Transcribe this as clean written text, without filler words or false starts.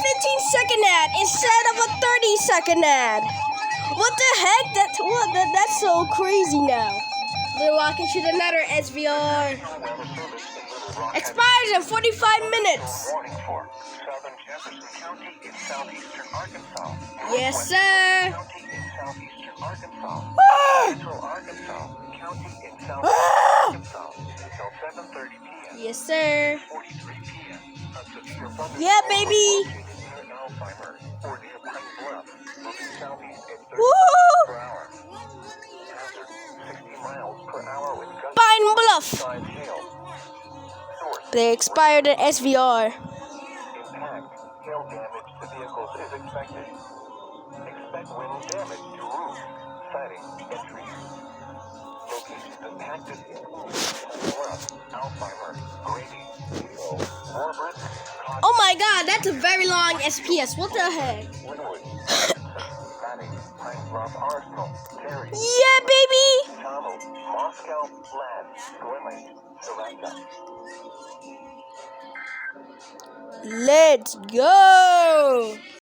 15-second ad instead of a 30-second ad. What the heck? That's so crazy now. We're walking to another SVR. Expires in 45 minutes. Yes, sir. Yes, sir. Yeah, baby. Woo! Pine Bluff. They expired at SVR. Hail damage to vehicles is expected. Expect wind damage to roofs, siding, and trees. Locations impacted Alzheimer, Grady, Warbird. Oh my god, that's a very long SPS. What the heck? Linwood, Pine Bluff, Arsenal, Terry, Yeah, baby. Tomo, Moscow, Lad, Gwynley, Soraka. Let's go.